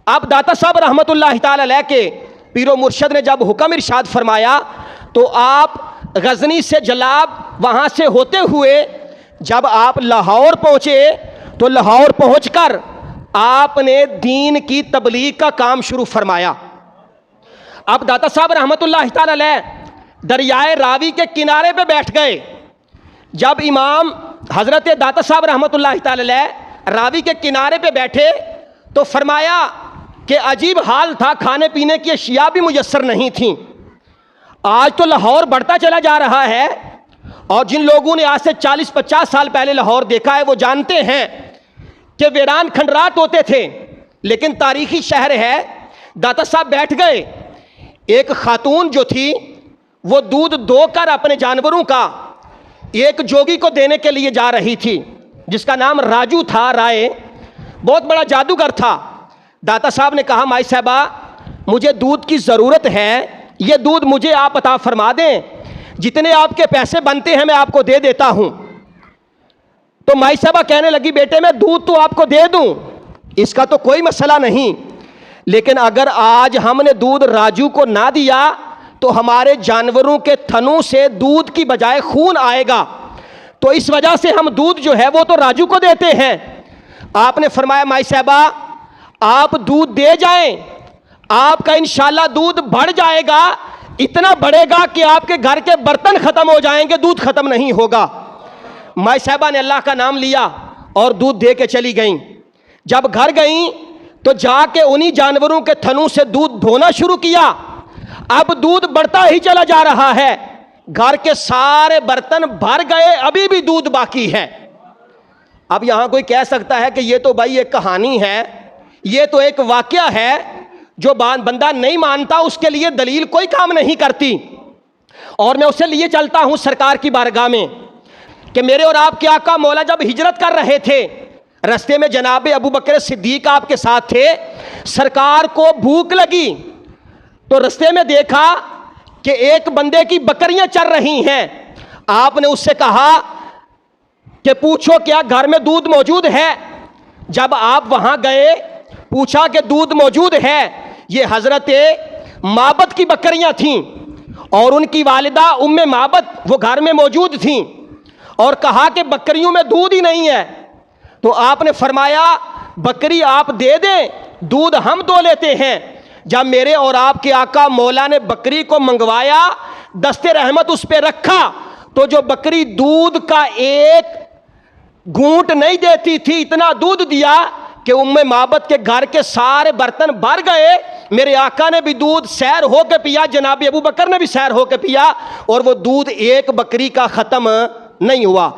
اب داتا صاحب رحمۃ اللہ تعالی علیہ کے پیر و مرشد نے جب حکم ارشاد فرمایا تو آپ غزنی سے جلاب وہاں سے ہوتے ہوئے جب آپ لاہور پہنچے تو لاہور پہنچ کر آپ نے دین کی تبلیغ کا کام شروع فرمایا۔ اب داتا صاحب رحمۃ اللہ تعالی علیہ دریائے راوی کے کنارے پہ بیٹھ گئے۔ جب امام حضرت داتا صاحب رحمۃ اللہ تعالی علیہ راوی کے کنارے پہ بیٹھے تو فرمایا کہ عجیب حال تھا، کھانے پینے کی اشیاء بھی میسر نہیں تھیں۔ آج تو لاہور بڑھتا چلا جا رہا ہے، اور جن لوگوں نے آج سے 40-50 سال پہلے لاہور دیکھا ہے وہ جانتے ہیں کہ ویران کھنڈرات ہوتے تھے، لیکن تاریخی شہر ہے۔ داتا صاحب بیٹھ گئے، ایک خاتون جو تھی وہ دودھ دو کر اپنے جانوروں کا ایک جوگی کو دینے کے لیے جا رہی تھی، جس کا نام راجو تھا، رائے، بہت بڑا جادوگر تھا۔ داتا صاحب نے کہا مائی صاحبہ مجھے دودھ کی ضرورت ہے، یہ دودھ مجھے آپ عطا فرما دیں، جتنے آپ کے پیسے بنتے ہیں میں آپ کو دے دیتا ہوں۔ تو مائی صاحبہ کہنے لگی بیٹے میں دودھ تو آپ کو دے دوں، اس کا تو کوئی مسئلہ نہیں، لیکن اگر آج ہم نے دودھ راجو کو نہ دیا تو ہمارے جانوروں کے تھنوں سے دودھ کی بجائے خون آئے گا، تو اس وجہ سے ہم دودھ جو ہے وہ تو راجو کو دیتے ہیں۔ آپ نے فرمایا مائی صاحبہ آپ دودھ دے جائیں، آپ کا انشاءاللہ دودھ بڑھ جائے گا، اتنا بڑھے گا کہ آپ کے گھر کے برتن ختم ہو جائیں گے، دودھ ختم نہیں ہوگا۔ مائی صاحبہ نے اللہ کا نام لیا اور دودھ دے کے چلی گئیں۔ جب گھر گئیں تو جا کے انہی جانوروں کے تھنوں سے دودھ دھونا شروع کیا۔ اب دودھ بڑھتا ہی چلا جا رہا ہے، گھر کے سارے برتن بھر گئے، ابھی بھی دودھ باقی ہے۔ اب یہاں کوئی کہہ سکتا ہے کہ یہ تو بھائی ایک کہانی ہے، یہ تو ایک واقعہ ہے، جو بندہ نہیں مانتا اس کے لیے دلیل کوئی کام نہیں کرتی۔ اور میں اسے لیے چلتا ہوں سرکار کی بارگاہ میں کہ میرے اور آپ کے آقا مولا جب ہجرت کر رہے تھے، رستے میں جناب ابو بکر صدیق آپ کے ساتھ تھے، سرکار کو بھوک لگی تو رستے میں دیکھا کہ ایک بندے کی بکریاں چر رہی ہیں۔ آپ نے اس سے کہا کہ پوچھو کیا گھر میں دودھ موجود ہے؟ جب آپ وہاں گئے پوچھا کہ دودھ موجود ہے، یہ حضرت معبد کی بکریاں تھیں اور ان کی والدہ ام معبد وہ گھر میں موجود تھیں، اور کہا کہ بکریوں میں دودھ ہی نہیں ہے۔ تو آپ نے فرمایا بکری آپ دے دیں، دودھ ہم دو لیتے ہیں۔ جب میرے اور آپ کے آقا مولا نے بکری کو منگوایا، دست رحمت اس پہ رکھا، تو جو بکری دودھ کا ایک گھونٹ نہیں دیتی تھی، اتنا دودھ دیا کہ ام معبد کے گھر کے سارے برتن بھر گئے۔ میرے آقا نے بھی دودھ سیر ہو کے پیا، جناب ابو بکر نے بھی سیر ہو کے پیا، اور وہ دودھ ایک بکری کا ختم نہیں ہوا۔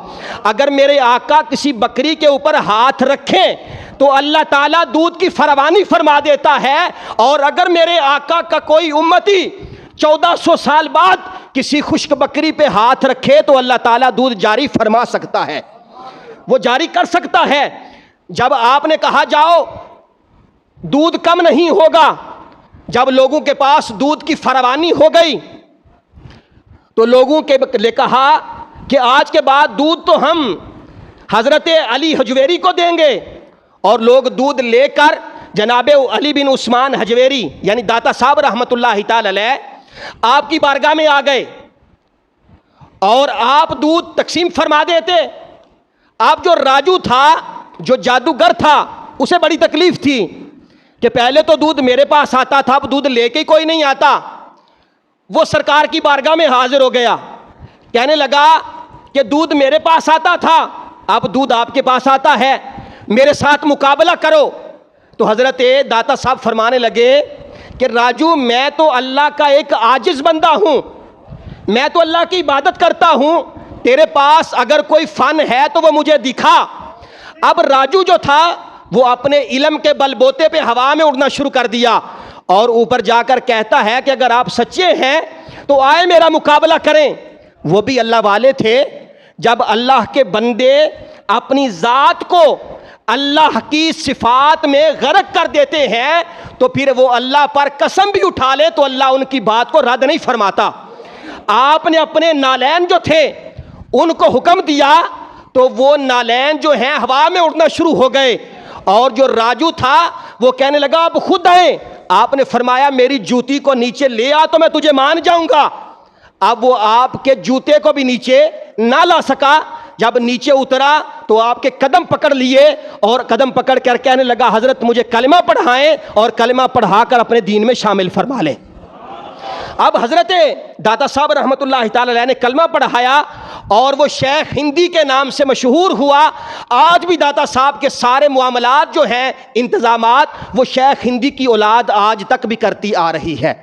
اگر میرے آقا کسی بکری کے اوپر ہاتھ رکھیں تو اللہ تعالیٰ دودھ کی فراوانی فرما دیتا ہے، اور اگر میرے آقا کا کوئی امتی 1400 سال بعد کسی خشک بکری پہ ہاتھ رکھے تو اللہ تعالیٰ دودھ جاری فرما سکتا ہے، وہ جاری کر سکتا ہے۔ جب آپ نے کہا جاؤ دودھ کم نہیں ہوگا، جب لوگوں کے پاس دودھ کی فراوانی ہو گئی تو لوگوں کے لیے کہا کہ آج کے بعد دودھ تو ہم حضرت علی حجویری کو دیں گے، اور لوگ دودھ لے کر جناب علی بن عثمان حجویری یعنی داتا صاحب رحمۃ اللہ تعالی علیہ آپ کی بارگاہ میں آ گئے، اور آپ دودھ تقسیم فرما دیتے۔ آپ جو راجو تھا، جو جادوگر تھا، اسے بڑی تکلیف تھی کہ پہلے تو دودھ میرے پاس آتا تھا، اب دودھ لے کے کوئی نہیں آتا۔ وہ سرکار کی بارگاہ میں حاضر ہو گیا، کہنے لگا کہ دودھ میرے پاس آتا تھا، اب دودھ آپ کے پاس آتا ہے، میرے ساتھ مقابلہ کرو۔ تو حضرت داتا صاحب فرمانے لگے کہ راجو میں تو اللہ کا ایک عاجز بندہ ہوں، میں تو اللہ کی عبادت کرتا ہوں، تیرے پاس اگر کوئی فن ہے تو وہ مجھے دکھا۔ اب راجو جو تھا وہ اپنے علم کے بل بوتے پہ ہوا میں اڑنا شروع کر دیا، اور اوپر جا کر کہتا ہے کہ اگر آپ سچے ہیں تو آئے میرا مقابلہ کریں۔ وہ بھی اللہ والے تھے، جب اللہ کے بندے اپنی ذات کو اللہ کی صفات میں غرق کر دیتے ہیں تو پھر وہ اللہ پر قسم بھی اٹھا لے تو اللہ ان کی بات کو رد نہیں فرماتا۔ آپ نے اپنے نالین جو تھے ان کو حکم دیا تو وہ نالین جو ہیں ہوا میں اڑنا شروع ہو گئے، اور جو راجو تھا وہ کہنے لگا آپ خود آئیں. آپ نے فرمایا میری جوتی کو نیچے لے آ تو میں تجھے مان جاؤں گا. اب وہ آپ کے جوتے کو بھی نیچے نہ لا سکا. جب نیچے اترا تو آپ کے قدم پکڑ لیے اور قدم پکڑ کر کہنے لگا حضرت مجھے کلمہ پڑھائیں اور کلمہ پڑھا کر اپنے دین میں شامل فرما لیں. اب حضرت داتا صاحب رحمۃ اللہ تعالی علیہ نے کلمہ پڑھایا اور وہ شیخ ہندی کے نام سے مشہور ہوا. آج بھی داتا صاحب کے سارے معاملات جو ہیں انتظامات وہ شیخ ہندی کی اولاد آج تک بھی کرتی آ رہی ہے.